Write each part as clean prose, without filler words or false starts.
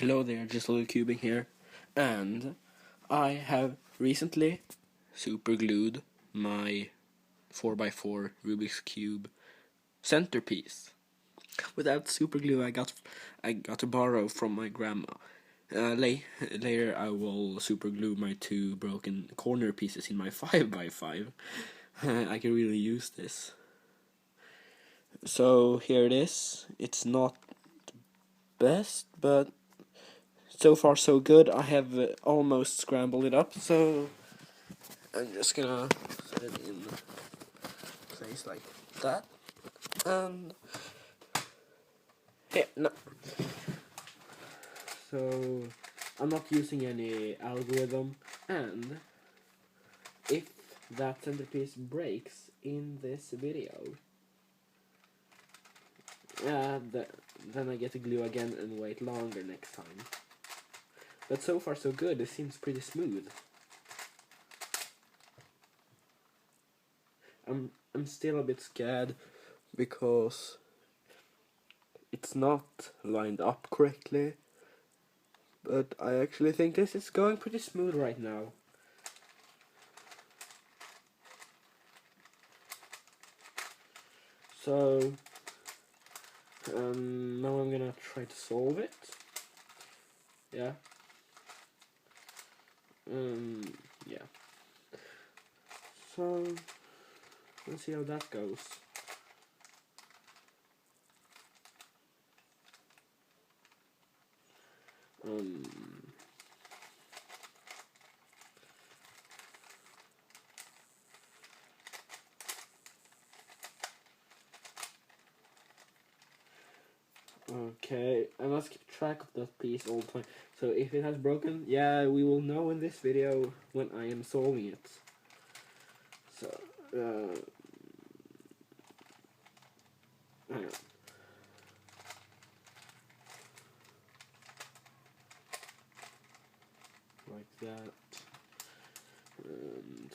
Hello there, just a little cubing here, and I have recently super glued my 4x4 Rubik's Cube centerpiece. Without super glue, I got to borrow from my grandma. Later, I will super glue my two broken corner pieces in my 5x5. I can really use this. So here it is. It's not best, but so far so good. I have almost scrambled it up, so I'm just gonna set it in place like that. And here, no. So I'm not using any algorithm, and if that centerpiece breaks in this video, then I get to glue again and wait longer next time. But so far so good. It seems pretty smooth. I'm still a bit scared because it's not lined up correctly, but I actually think this is going pretty smooth right now. So now I'm gonna try to solve it. Yeah. Yeah. So let's see how that goes. Okay, I must keep track of that piece all the time. So if it has broken, yeah, we will know in this video when I am solving it. So, hang on. Like that. And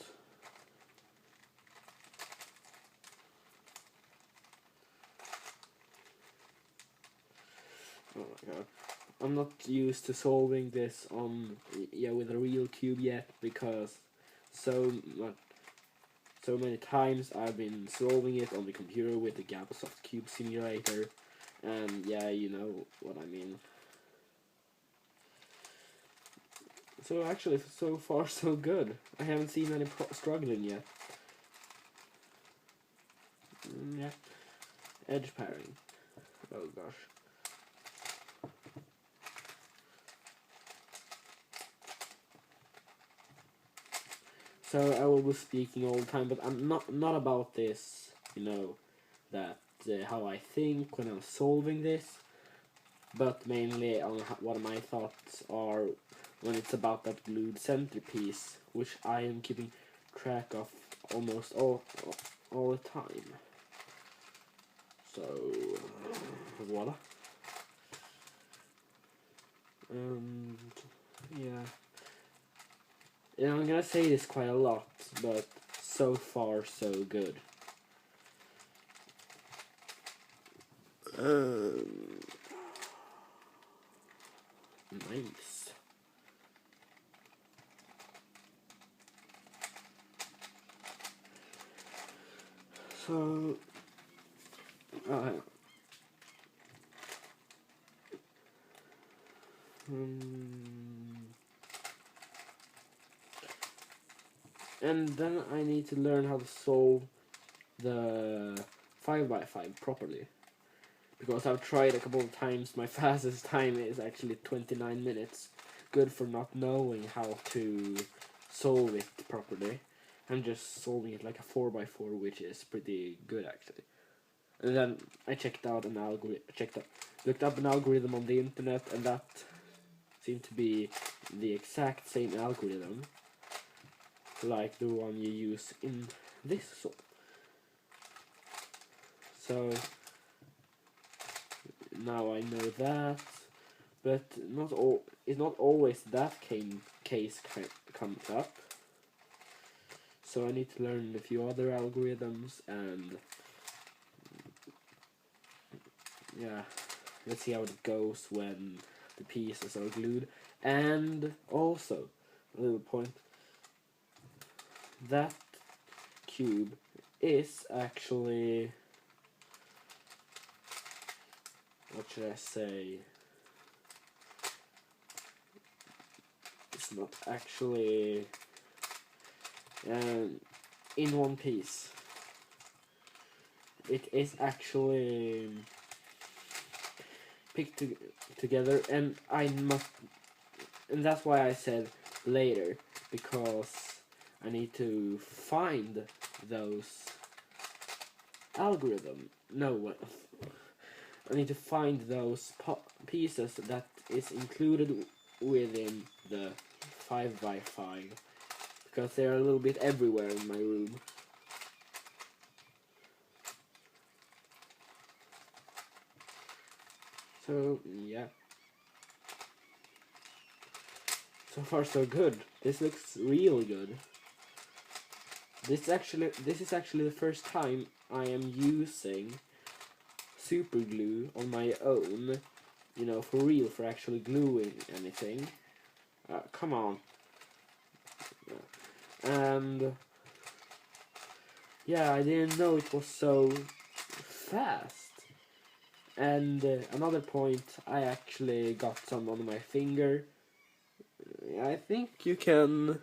oh my god. I'm not used to solving this with a real cube yet, because so many times I've been solving it on the computer with the Gabasoft Cube Simulator, and yeah, you know what I mean. So actually, so far so good. I haven't seen any struggling yet. Yeah. Edge pairing. Oh gosh. So I will be speaking all the time, but I'm not about this, you know, that how I think when I'm solving this, but mainly on what my thoughts are when it's about that glued centerpiece, which I am keeping track of almost all the time. So voila. And yeah. Yeah, I'm gonna say this quite a lot, but so far so good. Nice. So, and then I need to learn how to solve the 5x5 properly, because I've tried a couple of times. My fastest time is actually 29 minutes. Good for not knowing how to solve it properly. I'm just solving it like a 4x4, which is pretty good actually. And then I checked out an algorithm. Looked up an algorithm on the internet, and that seemed to be the exact same algorithm like the one you use in this song. So now I know that, but it's not always that case comes up. So I need to learn a few other algorithms, and yeah, let's see how it goes when the pieces are glued. And also, a little point, that cube is actually, what should I say, it's not actually in one piece. It is actually picked together, and and that's why I said later, because I need to find those I need to find those pieces that is included within the 5x5, because they're a little bit everywhere in my room. So yeah, so far so good. This looks real good. This is actually the first time I am using super glue on my own, you know, for real, for actually gluing anything. Come on. And yeah, I didn't know it was so fast. And another point, I actually got some on my finger. I think you can,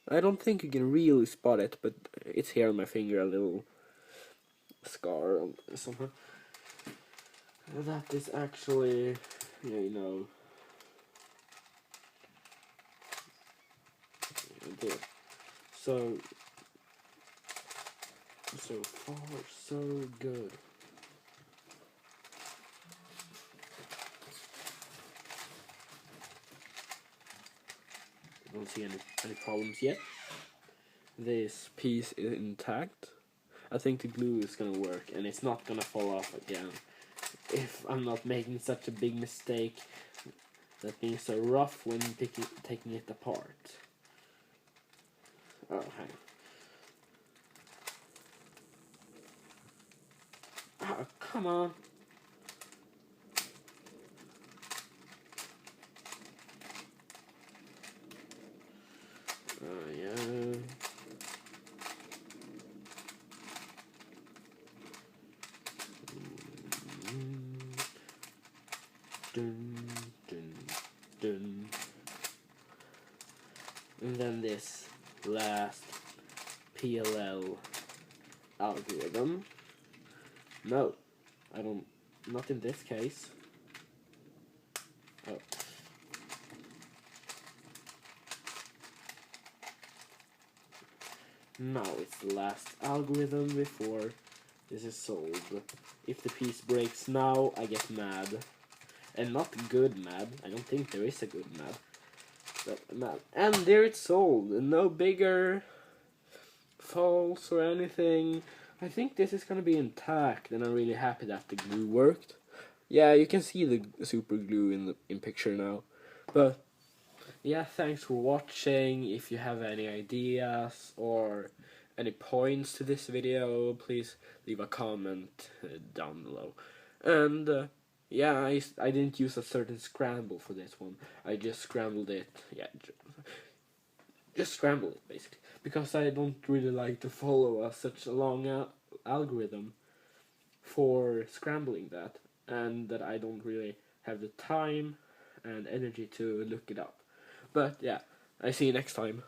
I don't think you can really spot it, but it's here on my finger, a little scar somehow. That is actually, you know, there. So far so good. I don't see any problems yet. This piece is intact. I think the glue is gonna work, and it's not gonna fall off again if I'm not making such a big mistake that being so rough when taking it apart. Oh, hang on. Oh, come on. Yeah. Dun, dun, dun. And then this last PLL algorithm. No, I don't, not in this case. Oh. Now it's the last algorithm before this is solved. If the piece breaks now, I get mad. And not good mad. I don't think there is a good mad. But mad. And there it's solved. No bigger faults or anything. I think this is gonna be intact, and I'm really happy that the glue worked. Yeah, you can see the super glue in picture now. But yeah, thanks for watching. If you have any ideas or any points to this video, please leave a comment down below. And yeah, I didn't use a certain scramble for this one. I just scrambled it. Yeah, just scramble it basically, because I don't really like to follow such a long algorithm for scrambling that, and that I don't really have the time and energy to look it up. But yeah, I see you next time.